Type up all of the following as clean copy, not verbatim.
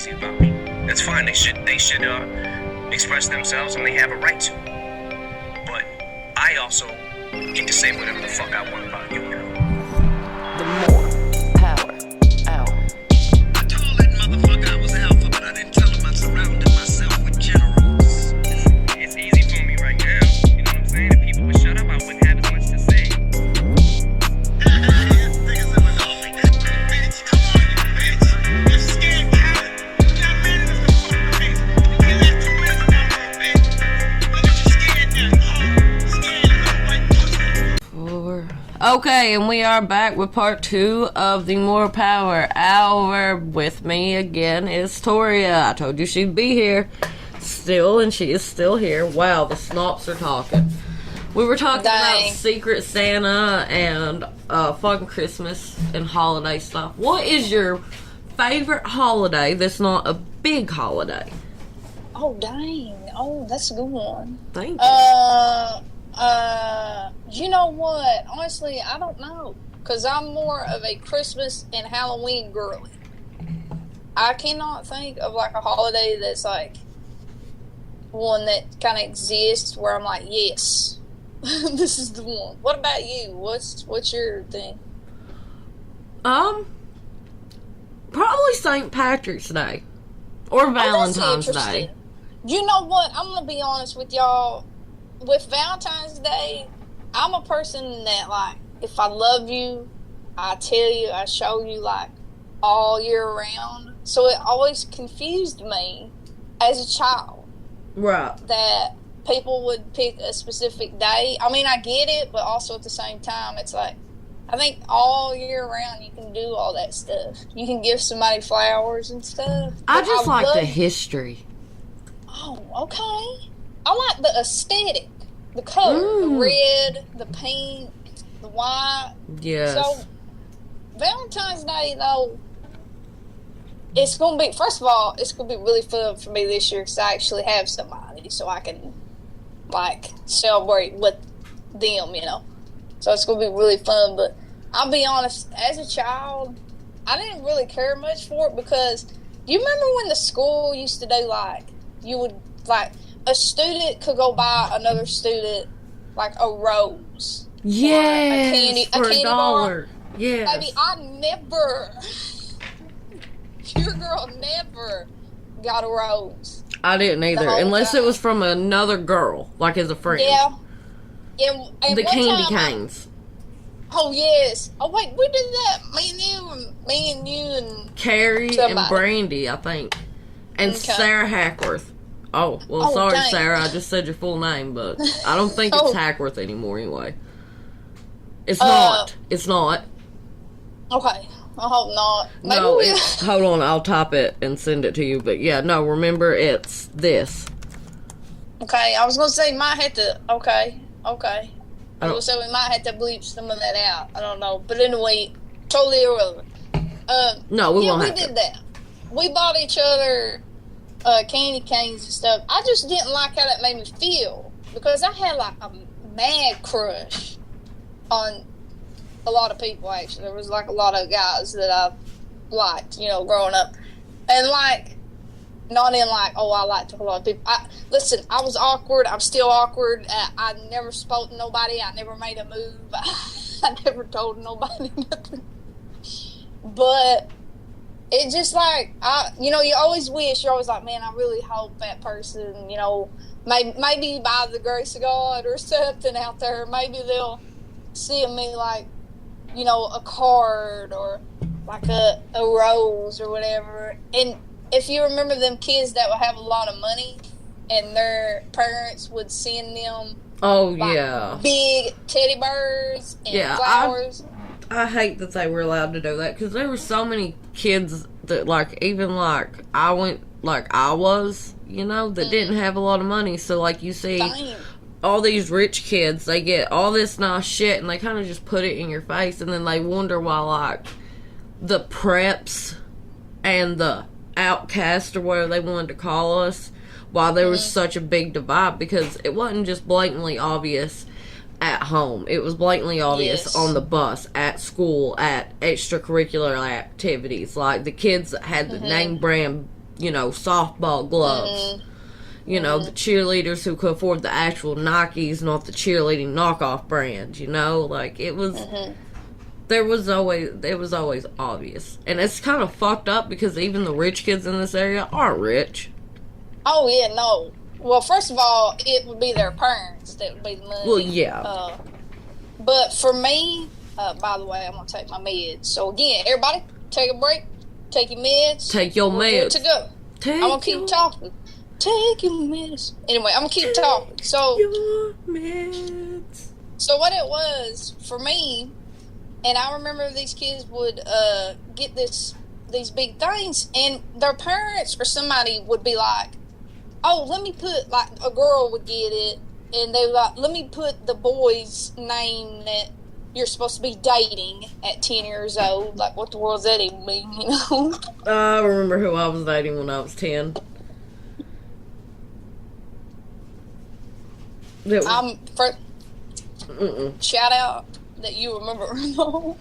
crazy about me. That's fine. They should express themselves, and they have a right to. But I also get to say whatever the fuck I want about you now. The more power hour. I told that motherfucker I was alpha, but I didn't tell him I surrounded myself with generals. It's easy for me right now. You know what I'm saying? If people would shut up, I wouldn't have as much to say. Okay, and we are back with part 2 of the More Power Hour. With me again is Toria. I told you she'd be here still, and she is still here. Wow, the snops are talking. We were talking about Secret Santa and fun Christmas and holiday stuff. What is your favorite holiday that's not a big holiday? Oh, dang. Oh, that's a good one. Thank you. You know what? Honestly, I don't know. Because I'm more of a Christmas and Halloween girly. I cannot think of, like, a holiday that's, like, one that kind of exists where I'm like, yes, this is the one. What about you? What's your thing? Probably St. Patrick's Day. Or Valentine's Day. You know what? I'm going to be honest with y'all. With Valentine's Day, I'm a person that, like, if I love you, I tell you, I show you, like, all year round. So it always confused me as a child. Right. That people would pick a specific day. I mean, I get it, but also at the same time, it's like, I think all year round you can do all that stuff. You can give somebody flowers and stuff. I just like the history. Oh, okay. I like the aesthetic. The color, the red, the pink, the white. Yes. So, Valentine's Day, though, it's going to be, first of all, it's going to be really fun for me this year because I actually have somebody so I can, like, celebrate with them, you know. So, it's going to be really fun. But I'll be honest, as a child, I didn't really care much for it because you remember when the school used to do, like, you would, like, a student could go buy another student, like, a rose. Yes, or a candy $1. bar. Yes. Baby, I never, your girl never got a rose. I didn't either, unless it was from another girl, like as a friend. Yeah. And the candy canes. Oh, yes. Oh, wait, we did that. Me and you and Carrie somebody. And Brandy, I think. And Okay. Sarah Hackworth. Oh, well, sorry, dang. Sarah. I just said your full name, but I don't think it's Hackworth anymore anyway. It's not. It's not. Okay. I hope not. Maybe No, hold on. I'll type it and send it to you. But yeah, no, remember, it's this. Okay, I was going to say, might have to. Okay. I was going to say we might have to bleep some of that out. I don't know. But anyway, totally irrelevant. No, we won't have to. Yeah, we did that. We bought each other candy canes and stuff. I just didn't like how that made me feel because I had like a mad crush on a lot of people. Actually, there was like a lot of guys that I liked, you know, growing up, and like not in like, oh, I liked a lot of people. Listen, I was awkward. I'm still awkward. I never spoke to nobody. I never made a move. I never told nobody nothing. But it just like, you know, you always wish, you're always like, man, I really hope that person, you know, maybe by the grace of God or something out there, maybe they'll send me like, you know, a card or like a rose or whatever. And if you remember them kids that would have a lot of money and their parents would send them big teddy bears and flowers. I hate that they were allowed to do that because there were so many kids that, like, even like I was, you know, that didn't have a lot of money. So, like, you see all these rich kids, they get all this nice shit and they kind of just put it in your face, and then they wonder why, like, the preps and the outcast or whatever they wanted to call us, why there was such a big divide, because it wasn't just blatantly obvious at home. It was blatantly obvious on the bus, at school, at extracurricular activities. Like, the kids that had the name brand softball gloves. The cheerleaders who could afford the actual Nikes, not the cheerleading knockoff brand. Like it was. It was always obvious, and it's kind of fucked up because even the rich kids in this area aren't rich. Oh yeah, no. Well, first of all, it would be their parents that would be the money. Well, yeah. But for me, by the way, I'm gonna take my meds. So again, everybody, take a break, take your meds. Take your meds. To go. I'm gonna keep talking. Take your meds. Anyway, I'm gonna keep talking. So your meds. So what it was for me, and I remember these kids would get these big things, and their parents or somebody would be like, "Oh, let me put," like a girl would get it, and they were like, "Let me put the boy's name that you're supposed to be dating at 10 years old." Like, what the world does that even mean? I remember who I was dating when I was 10. Shout out that you remember.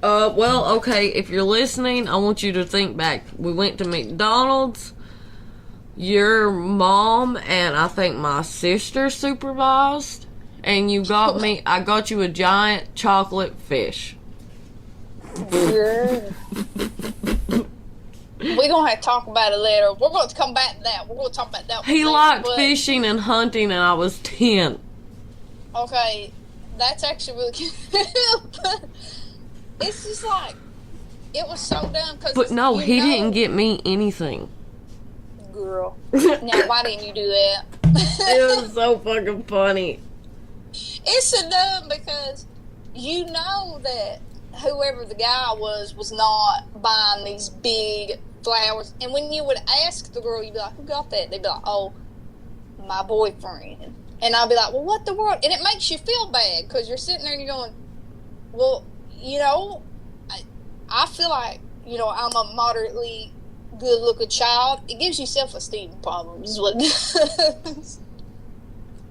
Well, okay, if you're listening, I want you to think back. We went to McDonald's. Your mom and I think my sister supervised, and I got you a giant chocolate fish. Yeah. We're going to have to talk about it later. We're going to come back to that. We're going to talk about that. He liked fishing and hunting, and I was 10. Okay, that's actually really cute. But it's just like, it was so dumb. But no, he didn't get me anything. Girl. Now, why didn't you do that? It was so fucking funny. It's so dumb because you know that whoever the guy was not buying these big flowers. And when you would ask the girl, you'd be like, "Who got that?" They'd be like, "Oh, my boyfriend." And I'd be like, "Well, what the world?" And it makes you feel bad because you're sitting there and you're going, "Well, I feel like, I'm a moderately good-looking child." It gives you self-esteem problems, is what it does.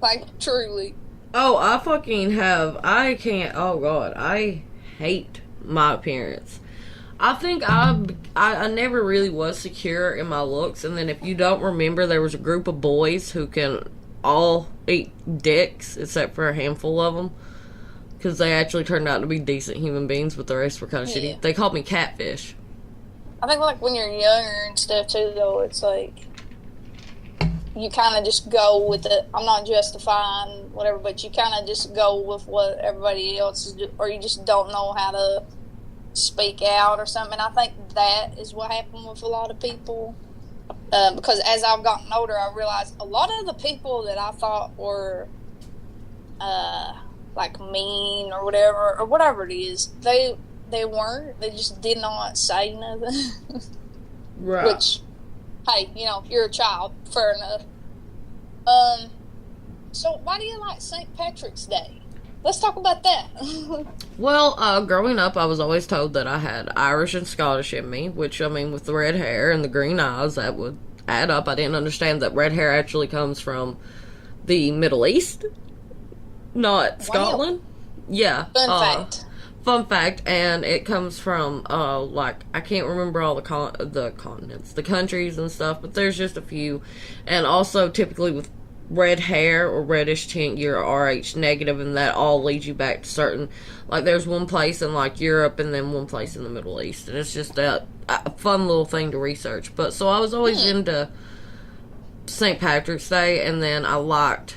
Like, truly. Oh, I hate my appearance. I think I never really was secure in my looks, and then if you don't remember, there was a group of boys who can all eat dicks, except for a handful of them, because they actually turned out to be decent human beings, but the rest were kind of shitty. They called me catfish. I think, like, when you're younger and stuff, too, though, it's like, you kind of just go with it. I'm not justifying whatever, but you kind of just go with what everybody else is doing, or you just don't know how to speak out or something. And I think that is what happened with a lot of people. Because as I've gotten older, I realized a lot of the people that I thought were, like, mean or whatever it is, they weren't. They just did not say nothing. Right. Which, hey, you're a child. Fair enough. So why do you like St. Patrick's Day? Let's talk about that. Well, growing up, I was always told that I had Irish and Scottish in me, which, with the red hair and the green eyes, that would add up. I didn't understand that red hair actually comes from the Middle East, not Scotland. Yeah. Fun fact, and it comes from, I can't remember all the continents, the countries and stuff, but there's just a few. And also, typically with red hair or reddish tint, you're RH negative, and that all leads you back to certain, like, there's one place in, like, Europe and then one place in the Middle East, and it's just a fun little thing to research. But, so I was always into St. Patrick's Day, and then I liked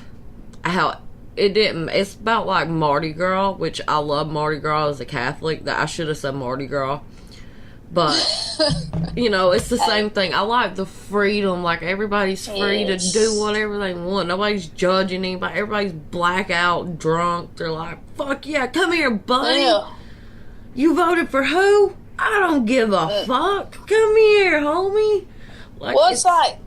how it's about like Mardi Gras, which I love Mardi Gras as a Catholic. That I should have said Mardi Gras. But, it's the same thing. I like the freedom. Like, everybody's free to do whatever they want. Nobody's judging anybody. Everybody's blackout drunk. They're like, fuck yeah, come here, buddy. Yeah. You voted for who? I don't give a fuck. Come here, homie. Like, well, it's like,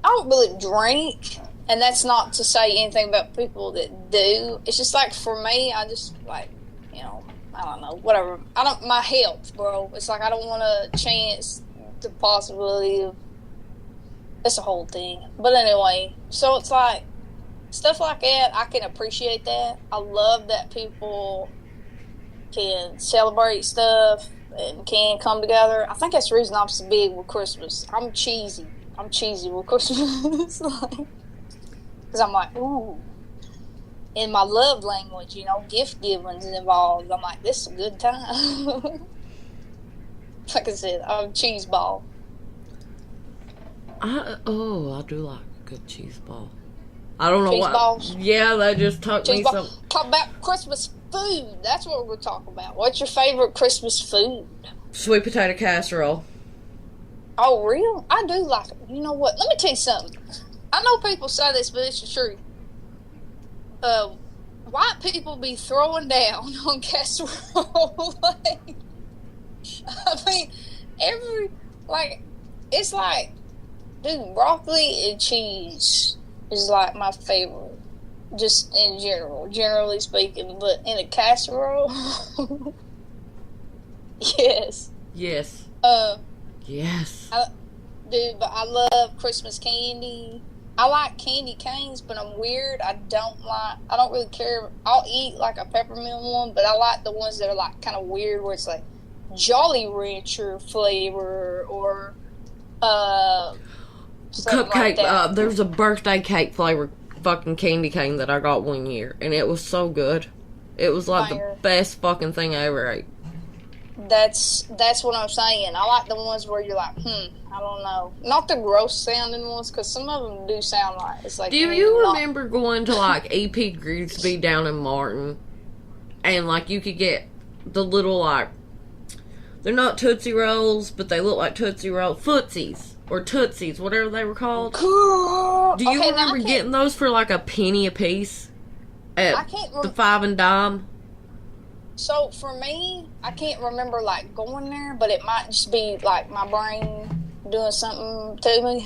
I don't really drink. And that's not to say anything about people that do. It's just like, for me, I just, like, I don't know, whatever. My health, bro. It's like, I don't want to chance the possibility of, it's a whole thing. But anyway, so it's like, stuff like that, I can appreciate that. I love that people can celebrate stuff. and can come together. I think that's the reason I'm so big with Christmas. I'm cheesy. I'm cheesy with Christmas. Because I'm like, ooh. In my love language, gift giving's involved. I'm like, this is a good time. Like I said, I'm a cheese ball. I do like a good cheese ball. I don't know Cheese why. balls? Yeah, that just took me some. Talk about Christmas food. That's what we're talking about. What's your favorite Christmas food? Sweet potato casserole. Oh, real? I do like it. You know what? Let me tell you something. I know people say this, but it's the truth. White people be throwing down on casserole. I mean, it's like, dude, broccoli and cheese is like my favorite, just in general, generally speaking. But in a casserole, yes. Yes. Yes. Dude, but I love Christmas candy. I like candy canes, but I'm weird. I don't really care. I'll eat like a peppermint one, but I like the ones that are like kind of weird, where it's like Jolly Rancher flavor or cupcake. like that. There's a birthday cake flavor fucking candy cane that I got one year, and it was so good. It was like the best fucking thing I ever ate. That's what I'm saying. I like the ones where you're like, I don't know. Not the gross sounding ones, because some of them do sound like it's like. Do you remember going to like E.P. Grigsby down in Martin, and like you could get the little like, they're not Tootsie Rolls, but they look like Tootsie Roll Footsies or Tootsies, whatever they were called. Cool. Do you remember getting those for like a penny a piece at the 5 and dime? So for me, I can't remember like going there, but it might just be like my brain doing something to me,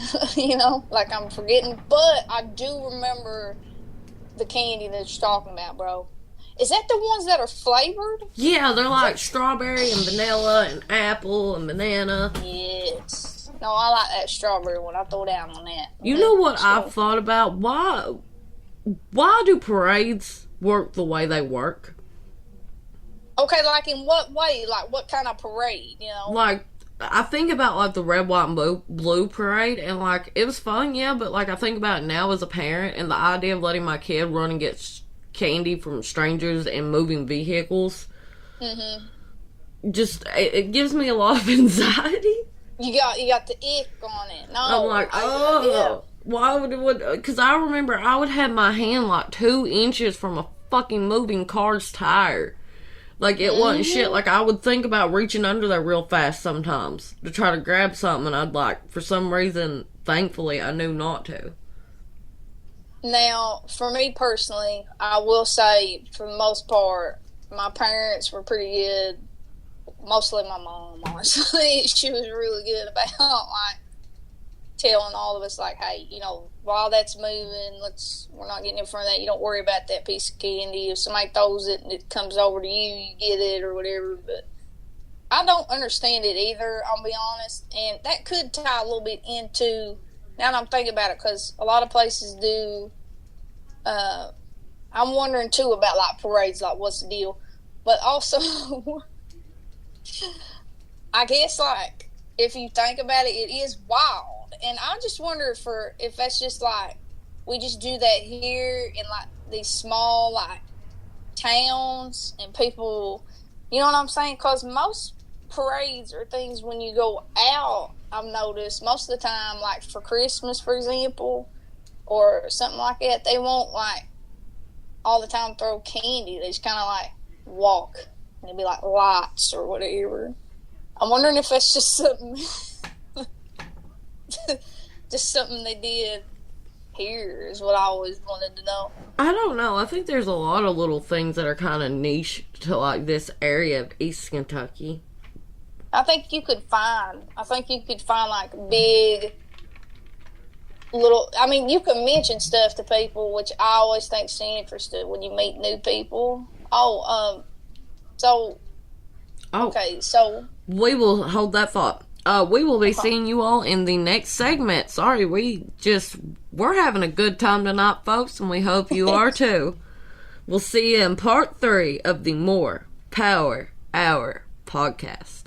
like I'm forgetting. But I do remember the candy that you're talking about, bro. Is that the ones that are flavored? Yeah, they're like strawberry and vanilla and apple and banana. Yes. No, I like that strawberry one. I throw down on that. You know what I've thought about? Why do parades work the way they work? Okay, like in what way? Like what kind of parade, Like, I think about like the red, white, and blue parade, and like it was fun, yeah, but like I think about it now as a parent, and the idea of letting my kid run and get candy from strangers and moving vehicles, just it gives me a lot of anxiety. You got the ick on it. No, I'm like, why would? Because I remember I would have my hand like 2 inches from a fucking moving car's tire. Like, it wasn't shit. Like, I would think about reaching under there real fast sometimes to try to grab something, and I'd like, for some reason, thankfully, I knew not to. Now, for me personally, I will say, for the most part, my parents were pretty good. Mostly my mom, honestly. She was really good about, like, telling all of us, like, hey, while that's moving, we're not getting in front of that. You don't worry about that piece of candy. If somebody throws it and it comes over to you, you get it or whatever. But I don't understand it either, I'll be honest. And that could tie a little bit into, now that I'm thinking about it, because a lot of places do. I'm wondering too about like parades, like what's the deal? But also, I guess like if you think about it, it is wild. And I just wonder if that's just like we just do that here in like these small like towns and people, you know what I'm saying? Because most parades or things when you go out, I've noticed most of the time, like for Christmas, for example, or something like that, they won't like all the time throw candy. They just kind of like walk and it'd be like lights or whatever. I'm wondering if that's just something just something they did here is what I always wanted to know. I don't know. I think there's a lot of little things that are kind of niche to like this area of East Kentucky. I think you could find like big little, I mean, you can mention stuff to people, which I always think's interesting when you meet new people. Okay, so we will hold that thought. We will be seeing you all in the next segment. Sorry, we're having a good time tonight, folks, and we hope you are too. We'll see you in part 3 of the More Power Hour podcast.